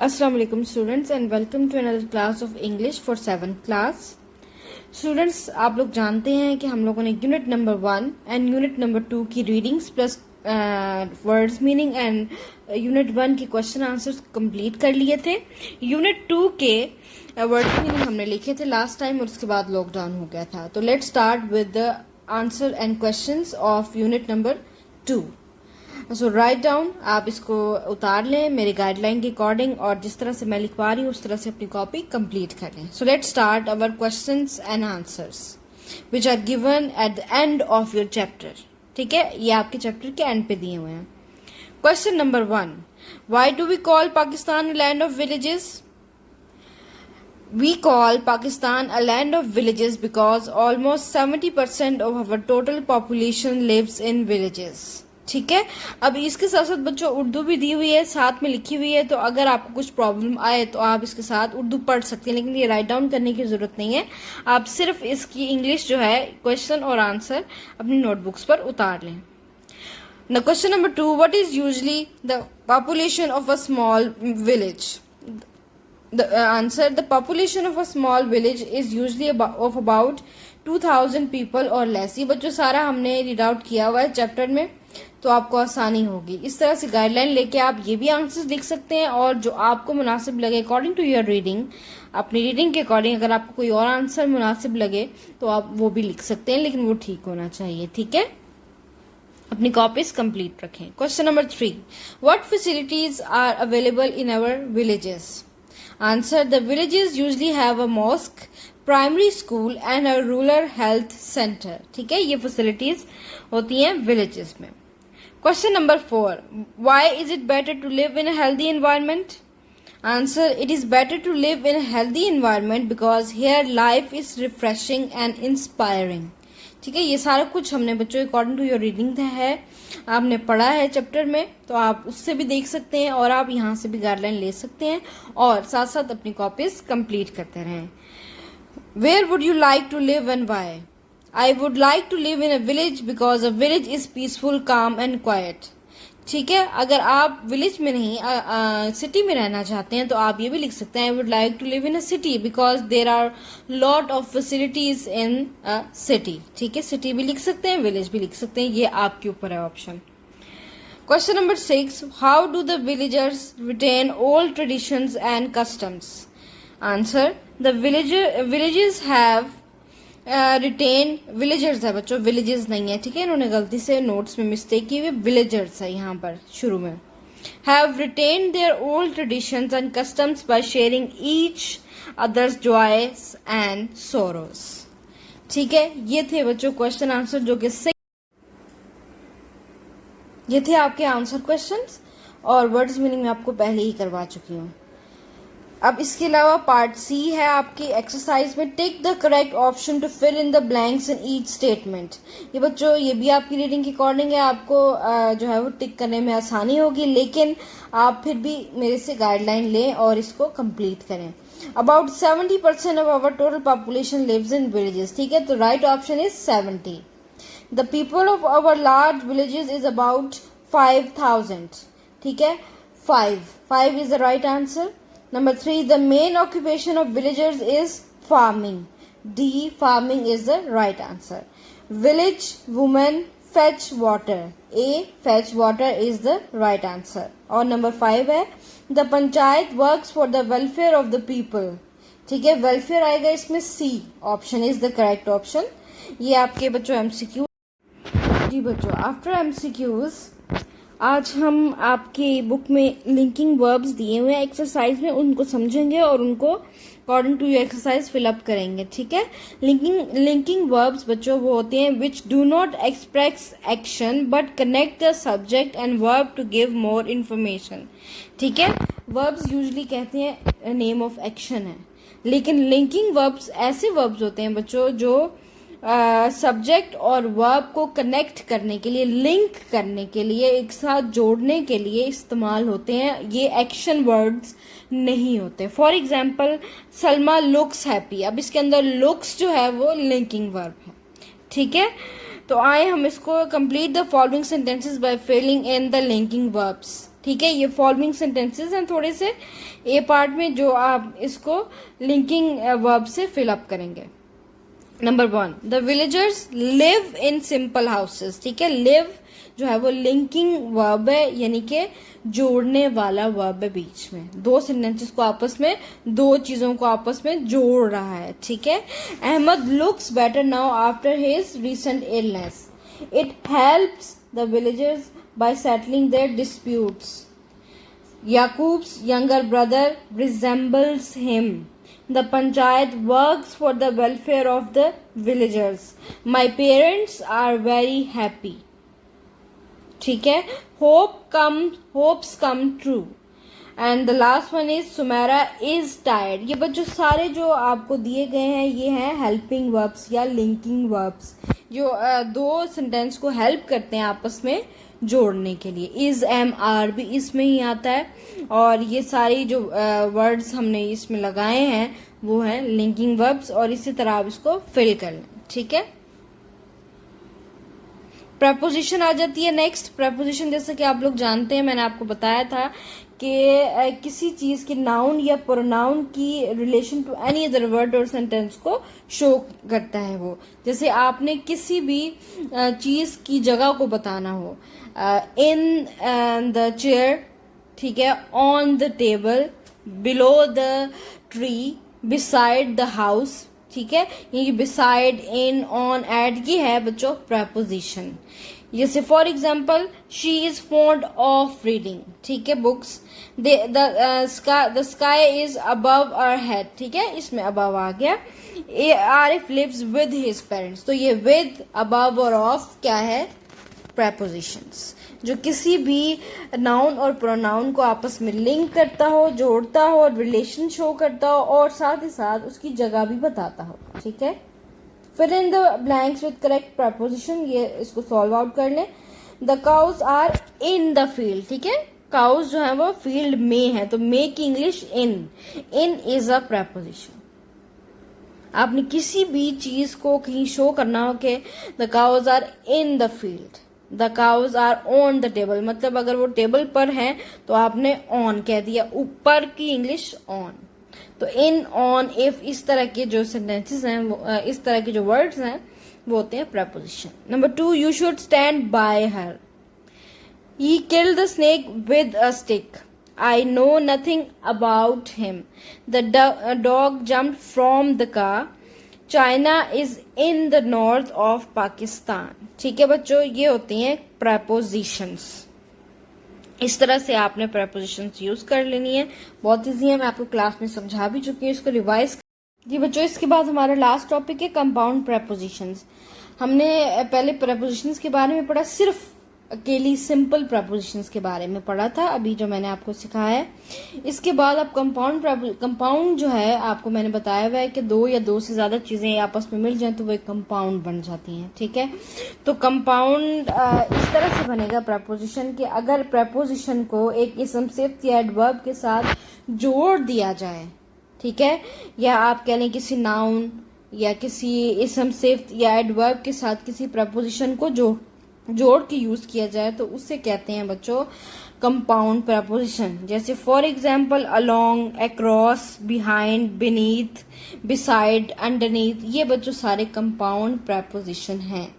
Assalamu alaikum students and welcome to another class of English for 7th class. Students आप लोग जानते हैं कि हम लोगों ने unit number 1 and unit number 2 की readings plus words meaning and unit 1 के क्वेश्चन आंसर्स कंप्लीट कर लिए थे. यूनिट 2 के वर्ड्स मीनिंग हमने लिखे थे लास्ट टाइम और उसके बाद लॉकडाउन हो गया था. तो let's start with the answer and questions of unit number 2. So write down, आप इसको उतार लें मेरे गाइडलाइन के अकॉर्डिंग और जिस तरह से मैं लिखवा रही हूँ उस तरह से अपनी कॉपी कंप्लीट कर लें. So let's start our questions and answers which are given at the end of your chapter. ठीक है, ये आपके चैप्टर के एंड पे दिए हुए हैं. Question number 1, why do we call Pakistan a land of villages? We call Pakistan a land of villages because almost 70% of our total population lives in villages. ठीक है, अब इसके साथ साथ बच्चों उर्दू भी दी हुई है, साथ में लिखी हुई है, तो अगर आपको कुछ प्रॉब्लम आए तो आप इसके साथ उर्दू पढ़ सकते हैं, लेकिन ये राइट डाउन करने की जरूरत नहीं है. आप सिर्फ इसकी इंग्लिश जो है क्वेश्चन और आंसर अपनी नोटबुक्स पर उतार लें. Now question number 2, what is usually the population of a small village? The answer, the population of a small village is usually of about 2000 people or less. ये बच्चों सारा हमने रीड आउट किया हुआ है चैप्टर में, तो आपको आसानी होगी. इस तरह से गाइडलाइन लेके आप ये भी आंसर्स लिख सकते हैं और जो आपको मुनासिब लगे अकॉर्डिंग टू योर रीडिंग, अपनी रीडिंग के अकॉर्डिंग अगर आपको कोई और आंसर मुनासिब लगे तो आप वो भी लिख सकते हैं, लेकिन वो ठीक होना चाहिए. ठीक है, अपनी कॉपीज कंप्लीट रखें. Question number 3, what facilities are available in our villages? Answer, the villages usually have a mosque, primary school and a rural health center. ठीक है, ये facilities होती हैं villages में. Question number 4, why is it better to live in a healthy environment? Answer, it is better to live in a healthy environment because here life is refreshing and inspiring. ठीक है, ये सारा कुछ हमने बच्चों अकॉर्डिंग टू योर रीडिंग है, आपने पढ़ा है चैप्टर में, तो आप उससे भी देख सकते हैं और आप यहाँ से भी गाइडलाइन ले सकते हैं और साथ साथ अपनी कॉपीज कंप्लीट करते रहें. Where would you like to live and why? I would like to live in a village because a village is peaceful, calm and quiet. ठीक है, अगर आप विलेज में नहीं सिटी में रहना चाहते हैं तो आप ये भी लिख सकते हैं, I would like to live in a city because there are lot of facilities in a city. ठीक है, सिटी भी लिख सकते हैं, विलेज भी लिख सकते हैं, ये आपके ऊपर है option. Question number 6, how do the villagers retain old traditions and customs? Answer, the villages have retain, villagers है बच्चों, विलेजेस नहीं है. ठीक है, इन्होंने गलती से नोट्स में मिस्टेक की हुई, विलेजर्स है यहाँ पर शुरू में. Have retain their old traditions and customs by sharing each others joys and sorrows. ठीक है, ये थे बच्चों क्वेश्चन आंसर जो कि ये थे आपके आंसर क्वेश्चंस और वर्ड्स मीनिंग में आपको पहले ही करवा चुकी हूँ. अब इसके अलावा पार्ट सी है आपकी एक्सरसाइज में, take the correct option to fill in the blanks in each statement. ये बच्चों ये भी आपकी रीडिंग के अकॉर्डिंग है, आपको जो है वो टिक करने में आसानी होगी, लेकिन आप फिर भी मेरे से गाइडलाइन लें और इसको कंप्लीट करें. About 70% of our total population lives in villages. ठीक है, तो right option is 70. The people of our large villages is about 5000. ठीक है, 5 is the right answer. Number 3, the main occupation of villagers is farming. D, farming is the right answer. Village women fetch water. A, fetch water is the right answer. और number 5 है, the panchayat works for the welfare of the people. ठीक है, welfare आएगा इसमें, C option is the correct option. ये आपके बच्चों MCQ. जी बच्चों, आफ्टर MCQs आज हम आपके बुक में लिंकिंग वर्ब्स दिए हुए हैं एक्सरसाइज में, उनको समझेंगे और उनको according to your exercise fill up करेंगे. ठीक है, लिंकिंग वर्ब्स बच्चों वो होते हैं which do not express action but connect the subject and verb to give more information. ठीक है, वर्ब्स यूजुअली कहते हैं नेम ऑफ एक्शन है, लेकिन लिंकिंग वर्ब्स ऐसे वर्ब्स होते हैं बच्चों जो सब्जेक्ट और वर्ब को कनेक्ट करने के लिए, लिंक करने के लिए, एक साथ जोड़ने के लिए इस्तेमाल होते हैं. ये एक्शन वर्ड्स नहीं होते. For example, Salma looks happy. अब इसके अंदर लुक्स जो है वो लिंकिंग वर्ब है. ठीक है, तो आए हम इसको complete the following sentences by filling in the linking verbs. ठीक है, ये फॉलोइंग सेंटेंसेस हैं थोड़े से ए पार्ट में जो आप इसको लिंकिंग वर्ब से फिल अप करेंगे। Number 1, the villagers live in simple houses. ठीक है, लिव जो है वो लिंकिंग वर्ब है, यानी कि जोड़ने वाला वर्ब है, बीच में दो सेंटेंसेस को आपस में, दो चीजों को आपस में जोड़ रहा है। ठीक है, Ahmad looks better now after his recent illness. It helps the villagers by settling their disputes. Yaqub's younger brother resembles him. The panchayat works for the welfare of the villagers. My parents are very happy. ठीक है, hopes come true. And the last one is Sumera is tired. ये बच्चों सारे जो आपको दिए गए हैं ये हैं हेल्पिंग वर्ब्स या लिंकिंग वर्ब्स, जो दो सेंटेंस को हेल्प करते हैं आपस में जोड़ने के लिए। इज, एम, आर भी इसमें ही आता है, और ये सारी जो वर्ड्स हमने इसमें लगाए हैं वो हैं लिंकिंग वर्ब्स, और इसी तरह आप इसको फिल कर लें। ठीक है, प्रपोजिशन आ जाती है नेक्स्ट। प्रपोजिशन जैसे कि आप लोग जानते हैं, मैंने आपको बताया था कि किसी चीज के नाउन या प्रोनाउन की relation to any other word और सेंटेंस को शो करता है वो। जैसे आपने किसी भी चीज की जगह को बताना हो, इन द चेयर, ठीक है, on the table, below the tree, beside the house. ठीक है, ये बिसाइड, इन, ऑन, एट, ये है बच्चों प्रपोजिशन। जैसे for example she is fond of reading, ठीक है, books. The sky is above our head, ठीक है, इसमें अबव आ गया। Arif lives with his parents, तो ये विद, अबव और ऑफ क्या है, प्रपोजिशंस, जो किसी भी नाउन और प्रोनाउन को आपस में लिंक करता हो, जोड़ता हो, रिलेशन शो करता हो, और साथ ही साथ उसकी जगह भी बताता हो। ठीक है, fill in the blanks with correct preposition, ये इसको सॉल्व आउट कर लें। The cows are in the field, ठीक है, काउज जो है वो फील्ड में है, तो मे की English in, in is a preposition. आपने किसी भी चीज को कहीं शो करना हो कि the cows are in the field, the cows are on the table, मतलब अगर वो टेबल पर है तो आपने ऑन कह दिया, ऊपर की इंग्लिश ऑन। तो इन, ऑन, इफ, इस तरह के जो सेंटेंसेस हैं, इस तरह के जो वर्ड्स हैं वो होते हैं preposition. Number 2, you should stand by her. He killed the snake with a stick. I know nothing about him. The dog jumped from the car. China is in the north of Pakistan. ठीक है बच्चों, ये होती हैं propositions. इस तरह से आपने प्रपोजिशंस यूज कर लेनी है, बहुत इजी है, मैं आपको क्लास में समझा भी चुकी हूँ, इसको रिवाइज। जी बच्चों, इसके बाद हमारा लास्ट टॉपिक है कंपाउंड प्रपोजिशंस। हमने पहले प्रपोजिशंस के बारे में पढ़ा, सिर्फ अकेली सिंपल प्रपोजिशंस के बारे में पढ़ा था अभी जो मैंने आपको सिखाया है। इसके बाद अब कंपाउंड जो है आपको मैंने बताया हुआ है कि दो या दो से ज्यादा चीजें आपस में मिल जाएं तो वो एक कंपाउंड बन जाती हैं। ठीक है, तो कंपाउंड इस तरह से बनेगा प्रपोजिशन कि अगर प्रपोजिशन को एक इसम सिफ्त या एडवर्ब के साथ जोड़ दिया जाए, ठीक है, या आप कह लें किसी नाउन या किसी इसम सिफ्त या एडवर्ब के साथ किसी प्रपोजिशन को जोड़ के यूज किया जाए तो उससे कहते हैं बच्चों कंपाउंड प्रपोजिशन। जैसे for example along, across, behind, beneath, beside, underneath, ये बच्चों सारे कंपाउंड प्रपोजिशन हैं।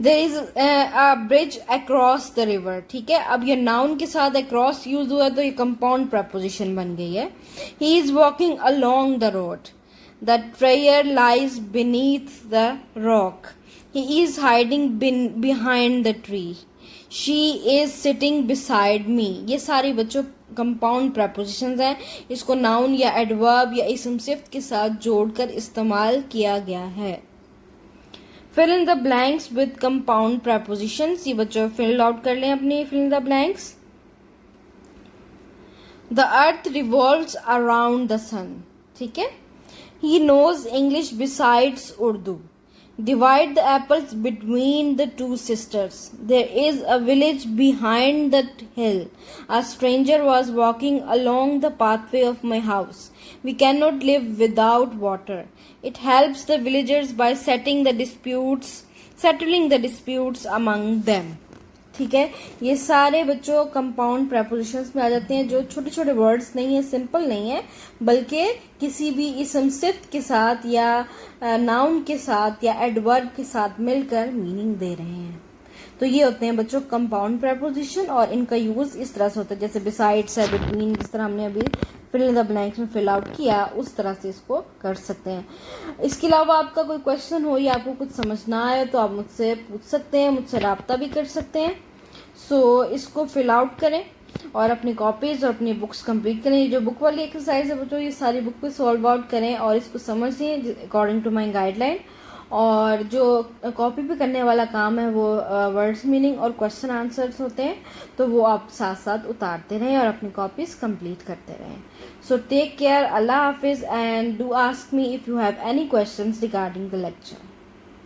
There is a bridge across the river. ठीक है, अब ये नाउन के साथ अक्रॉस यूज हुआ तो ये कंपाउंड प्रपोजिशन बन गई है। He is walking along the road. The treasure lies beneath the rock. He is hiding behind the tree. She is sitting beside me. ये सारी बच्चों कंपाउंड प्रपोजिशंस हैं, इसको नाउन या एडवर्ब या इसम सिफ्त के साथ जोड़कर इस्तेमाल किया गया है। Fill in the blanks with compound prepositions, ये बच्चों फिल आउट कर लें अपनी fill in the blanks. The earth revolves around the sun. ठीक है, he knows English besides Urdu. Divide the apples between the two sisters. There is a village behind that hill. A stranger was walking along the pathway of my house. We cannot live without water. It helps the villagers by settling the disputes among them. ठीक है, ये सारे बच्चों compound prepositions में आ जाते हैं, जो छोटे छोटे वर्ड्स नहीं है, सिंपल नहीं है, बल्कि किसी भी इसम सिफ्त के साथ या नाउन के साथ या एडवर्ब के साथ मिलकर मीनिंग दे रहे हैं। तो ये होते हैं बच्चों कंपाउंड प्रेपोजिशन, और इनका यूज इस तरह से होता है जैसे बिसाइड्स है, बिटवीन, जिस तरह हमने अभी फिल इन द ब्लैंक्स में फिल आउट किया, उस तरह से इसको कर सकते हैं। इसके अलावा आपका कोई क्वेश्चन हो या आपको कुछ समझना आए तो आप मुझसे पूछ सकते हैं, मुझसे राब्ता भी कर सकते हैं। सो इसको फिल आउट करें और अपनी कॉपीज और अपनी बुक्स कंप्लीट करें। ये जो बुक वाली एक्सरसाइज है बच्चों, ये सारी बुक पे सॉल्व आउट करें और इसको समझें अकॉर्डिंग टू माई गाइडलाइन। और जो कॉपी पे करने वाला काम है वो वर्ड्स मीनिंग और क्वेश्चन आंसर्स होते हैं, तो वो आप साथ साथ उतारते रहें और अपनी कॉपीज कंप्लीट करते रहें। सो टेक केयर, अल्लाह हाफिज, and do ask me if you have any questions regarding the lecture.